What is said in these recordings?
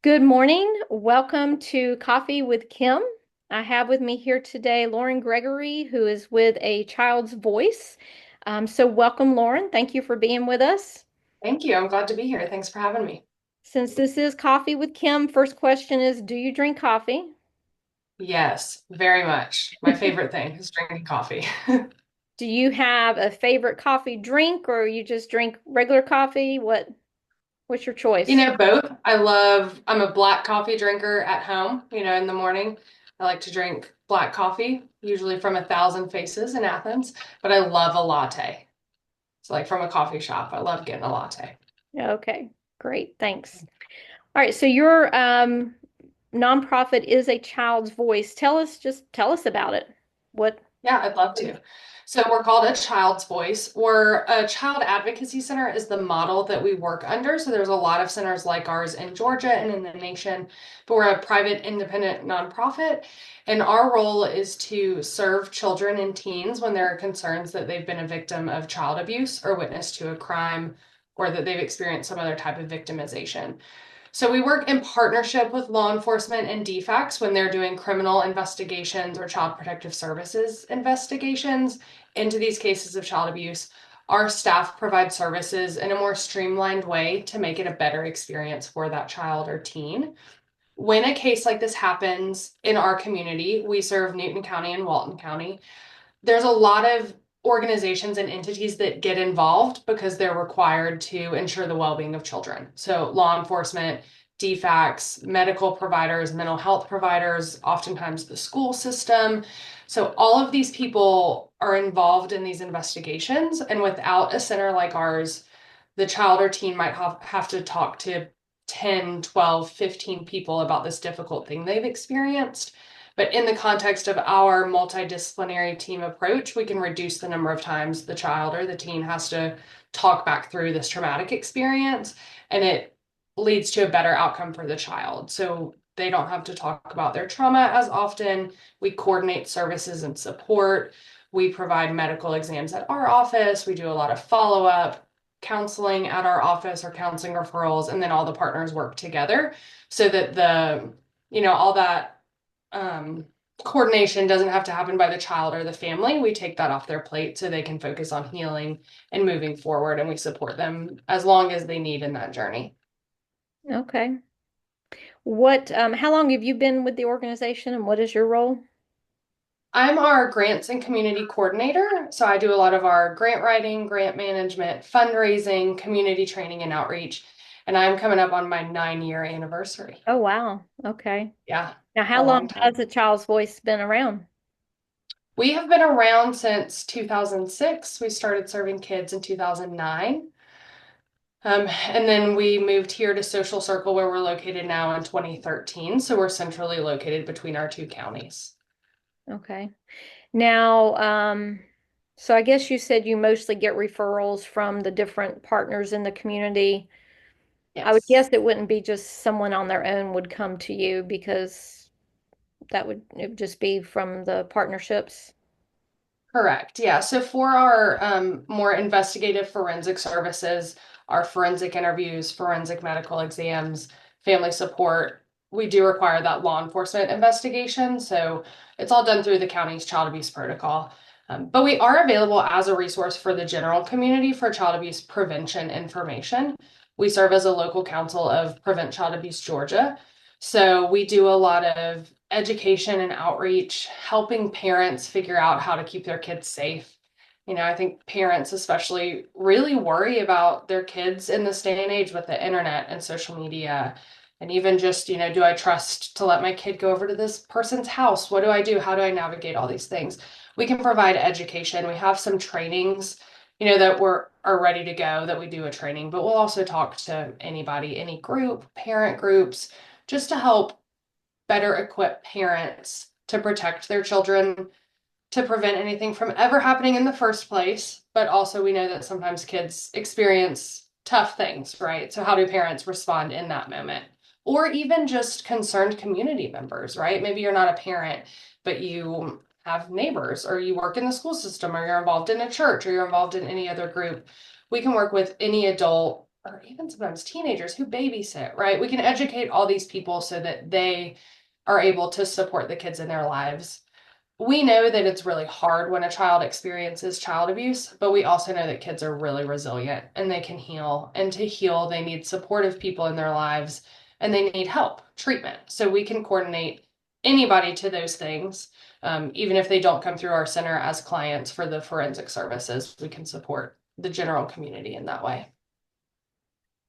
Good morning. Welcome to Coffee with Kim. I have with me here today Lauren Gregory, who is with A Child's Voice. So, welcome, Lauren. Thank you for being with us. Thank you. I'm glad to be here. Thanks for having me. Since this is Coffee with Kim, first question is, do you drink coffee? Yes, very much. My favorite thing is drinking coffee. Do you have a favorite coffee drink, or you just drink regular coffee? What's your choice? Both. I'm a black coffee drinker at home, in the morning. I like to drink black coffee, usually from A Thousand Faces in Athens, but I love a latte. So like from a coffee shop, I love getting a latte. Okay, great. Thanks. All right, so your nonprofit is A Child's Voice. Tell us about it. What? Yeah, I'd love to. So we're called A Child's Voice. We're a child advocacy center is the model that we work under. So there's a lot of centers like ours in Georgia and in the nation, but we're a private independent nonprofit. And our role is to serve children and teens when there are concerns that they've been a victim of child abuse or witness to a crime or that they've experienced some other type of victimization. So we work in partnership with law enforcement and DFACS when they're doing criminal investigations or child protective services investigations into these cases of child abuse. Our staff provide services in a more streamlined way to make it a better experience for that child or teen. When a case like this happens in our community, we serve Newton County and Walton County. There's a lot of organizations and entities that get involved because they're required to ensure the well-being of children. So law enforcement, DFACS, medical providers, mental health providers, oftentimes the school system. So all of these people are involved in these investigations. And without a center like ours, the child or teen might have to talk to 10, 12, 15 people about this difficult thing they've experienced. But in the context of our multidisciplinary team approach, we can reduce the number of times the child or the teen has to talk back through this traumatic experience, and it leads to a better outcome for the child. So they don't have to talk about their trauma as often. We coordinate services and support. We provide medical exams at our office. We do a lot of follow up counseling at our office or counseling referrals, and then all the partners work together so that all that um, coordination doesn't have to happen by the child or the family. We take that off their plate so they can focus on healing and moving forward, and we support them as long as they need in that journey. Okay. How long have you been with the organization and what is your role? I'm our grants and community coordinator, so I do a lot of our grant writing, grant management, fundraising, community training, and outreach. And I'm coming up on my 9-year anniversary. Oh, wow. Okay. Yeah, Now, how a long long has time. the Child's Voice been around? We have been around since 2006. We started serving kids in 2009. And then we moved here to Social Circle, where we're located now in 2013. So we're centrally located between our two counties. Okay. Now, so I guess you said you mostly get referrals from the different partners in the community. I would Yes. guess it wouldn't be just someone on their own would come to you because it would just be from the partnerships. Correct. Yeah. So for our more investigative forensic services, our forensic interviews, forensic medical exams, family support, we do require that law enforcement investigation. So it's all done through the county's child abuse protocol. But we are available as a resource for the general community for child abuse prevention information. We serve as a local council of Prevent Child Abuse Georgia. So we do a lot of education and outreach, helping parents figure out how to keep their kids safe. I think parents especially really worry about their kids in this day and age with the internet and social media. And even just, do I trust to let my kid go over to this person's house? What do I do? How do I navigate all these things? We can provide education. We have some trainings, that are ready to go that we do a training, but we'll also talk to anybody, any group, parent groups, just to help better equip parents to protect their children, to prevent anything from ever happening in the first place. But also, we know that sometimes kids experience tough things, right? So, how do parents respond in that moment? Or even just concerned community members, right? Maybe you're not a parent, but you have neighbors, or you work in the school system, or you're involved in a church, or you're involved in any other group. We can work with any adult or even sometimes teenagers who babysit, right? We can educate all these people so that they are able to support the kids in their lives. We know that it's really hard when a child experiences child abuse, but we also know that kids are really resilient and they can heal. And to heal, they need supportive people in their lives and they need help, treatment. So we can coordinate anybody to those things. Even if they don't come through our center as clients for the forensic services, we can support the general community in that way.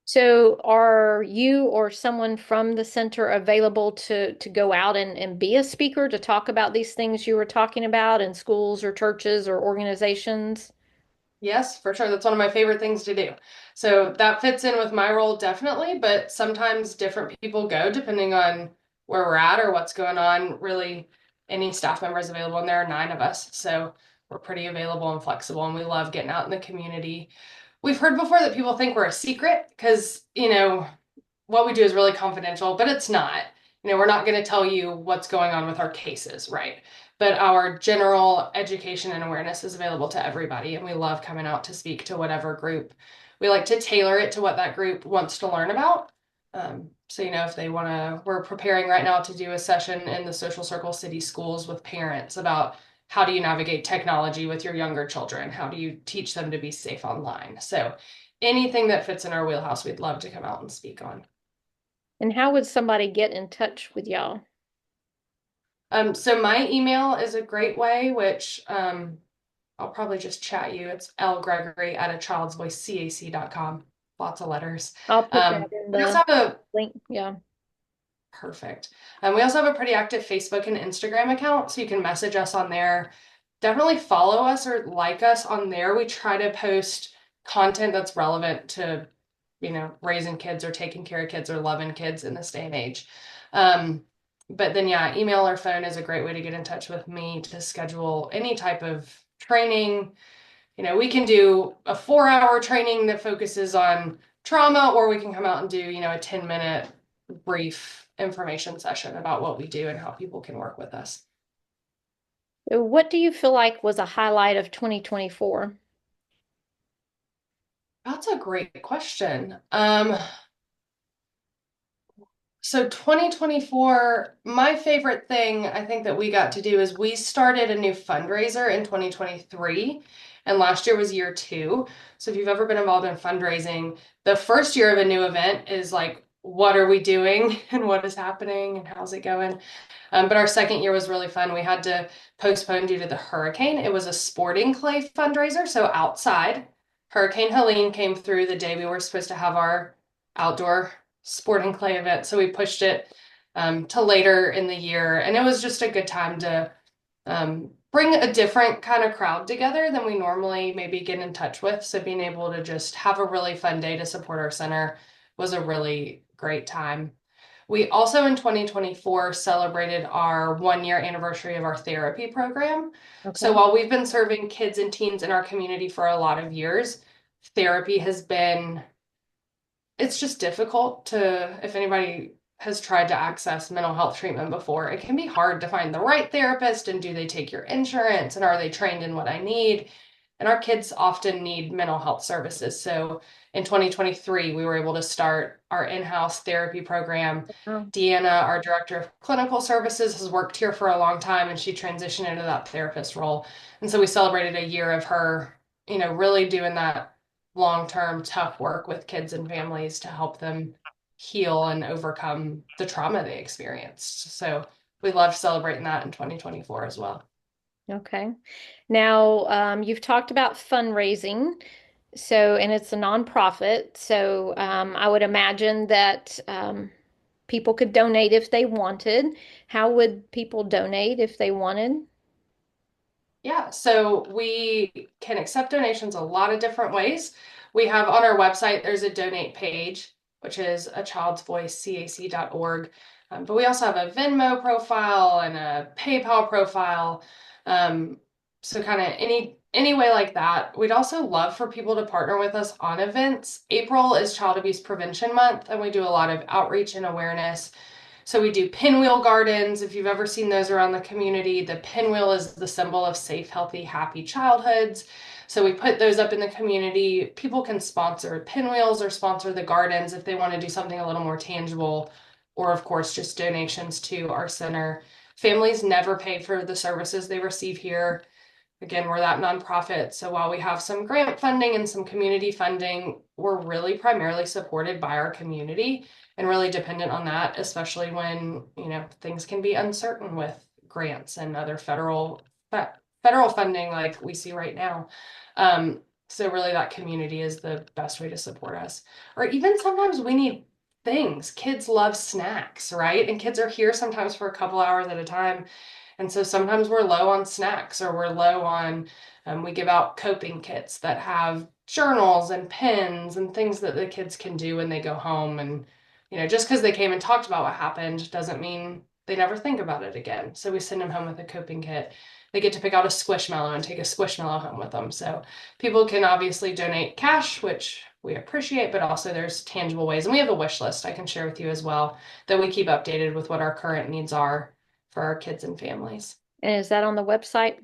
So are you or someone from the center available to go out and be a speaker to talk about these things you were talking about in schools or churches or organizations? Yes, for sure. That's one of my favorite things to do. So that fits in with my role definitely, but sometimes different people go depending on where we're at or what's going on. Really, any staff members available, and there are 9 of us. So we're pretty available and flexible, and we love getting out in the community. We've heard before that people think we're a secret because, what we do is really confidential, but it's not. We're not going to tell you what's going on with our cases, right? But our general education and awareness is available to everybody, and we love coming out to speak to whatever group. We like to tailor it to what that group wants to learn about. So, if they want to, we're preparing right now to do a session in the Social Circle City schools with parents about how do you navigate technology with your younger children? How do you teach them to be safe online? So, anything that fits in our wheelhouse, we'd love to come out and speak on. And how would somebody get in touch with y'all? So my email is a great way, which I'll probably just chat you. It's lgregory at a childsvoicecac.com. Lots of letters. I'll put that in We also the have a link. Yeah. perfect. We also have a pretty active Facebook and Instagram account, so you can message us on there. Definitely follow us or like us on there. We try to post content that's relevant to, raising kids or taking care of kids or loving kids in this day and age. But then, yeah, email or phone is a great way to get in touch with me to schedule any type of training. We can do a 4-hour training that focuses on trauma, or we can come out and do, a 10-minute brief information session about what we do and how people can work with us. So what do you feel like was a highlight of 2024? That's a great question. So 2024, my favorite thing I think that we got to do is we started a new fundraiser in 2023, and last year was year 2. So if you've ever been involved in fundraising, the first year of a new event is like, what are we doing and what is happening and how's it going? But our second year was really fun. We had to postpone due to the hurricane. It was a sporting clay fundraiser, so outside. Hurricane Helene came through the day we were supposed to have our outdoor sporting clay event, so we pushed it to later in the year, and it was just a good time to bring a different kind of crowd together than we normally maybe get in touch with. So being able to just have a really fun day to support our center was a really great time. We also in 2024 celebrated our 1-year anniversary of our therapy program. So Okay. while we've been serving kids and teens in our community for a lot of years, therapy has been, it's just difficult to, if anybody has tried to access mental health treatment before, it can be hard to find the right therapist and do they take your insurance and are they trained in what I need? And our kids often need mental health services. So in 2023, we were able to start our in-house therapy program. Oh, Deanna, our director of clinical services, has worked here for a long time and she transitioned into that therapist role. And so we celebrated a year of her, really doing that long-term tough work with kids and families to help them heal and overcome the trauma they experienced. So we loved celebrating that in 2024 as well. okay. Now, you've talked about fundraising. So, and it's a nonprofit. So, I would imagine that people could donate if they wanted. How would people donate if they wanted? Yeah, so we can accept donations a lot of different ways. We have on our website, there's a donate page, which is a childsvoicecac.org. But we also have a Venmo profile and a PayPal profile. Um, so kind of any way like that. We'd also love for people to partner with us on events. April is Child Abuse Prevention Month, and we do a lot of outreach and awareness. So we do pinwheel gardens. If you've ever seen those around the community, the pinwheel is the symbol of safe, healthy, happy childhoods. So we put those up in the community. People can sponsor pinwheels or sponsor the gardens if they want to do something a little more tangible, or of course, just donations to our center. Families never pay for the services they receive here. Again, we're that nonprofit. So while we have some grant funding and some community funding, we're really primarily supported by our community and really dependent on that, especially when, things can be uncertain with grants and other federal funding like we see right now. So really that community is the best way to support us. Or even sometimes we need things. Kids love snacks, right? And kids are here sometimes for a couple hours at a time. And so sometimes we're low on snacks or we're low on, we give out coping kits that have journals and pens and things that the kids can do when they go home. And, just because they came and talked about what happened doesn't mean they never think about it again. So we send them home with a coping kit. They get to pick out a squishmallow and take a squishmallow home with them. So people can obviously donate cash, which we appreciate, but also there's tangible ways. And we have a wish list I can share with you as well that we keep updated with what our current needs are for our kids and families. And is that on the website,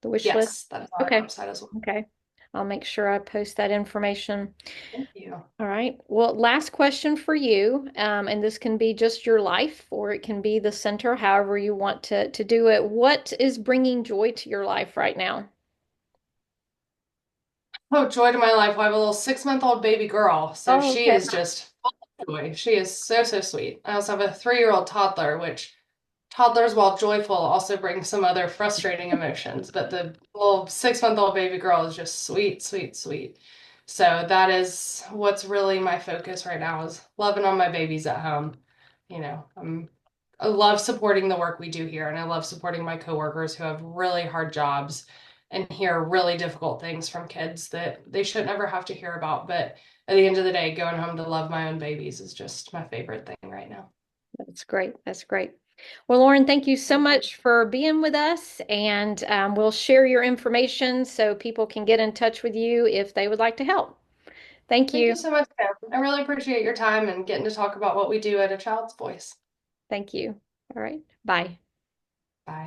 the wish list? Yes, that is on our Okay. website as well. Okay. I'll make sure I post that information. Thank you. All right. Well, last question for you, and this can be just your life, or it can be the center, however you want to do it. What is bringing joy to your life right now? Oh, joy to my life. Well, I have a little 6-month-old baby girl, so Oh, she okay. is just full of joy. She is so, so sweet. I also have a 3-year-old toddler, which toddlers, while joyful, also bring some other frustrating emotions. But the little 6-month-old baby girl is just sweet, sweet, sweet. So that is what's really my focus right now is loving on my babies at home. I love supporting the work we do here, and I love supporting my coworkers who have really hard jobs and hear really difficult things from kids that they should never have to hear about. But at the end of the day, going home to love my own babies is just my favorite thing right now. That's great. That's great. Well, Lauren, thank you so much for being with us, and we'll share your information so people can get in touch with you if they would like to help. Thank Thank you. you so much, Pam. I really appreciate your time and getting to talk about what we do at A Child's Voice. Thank you. All right. Bye. Bye.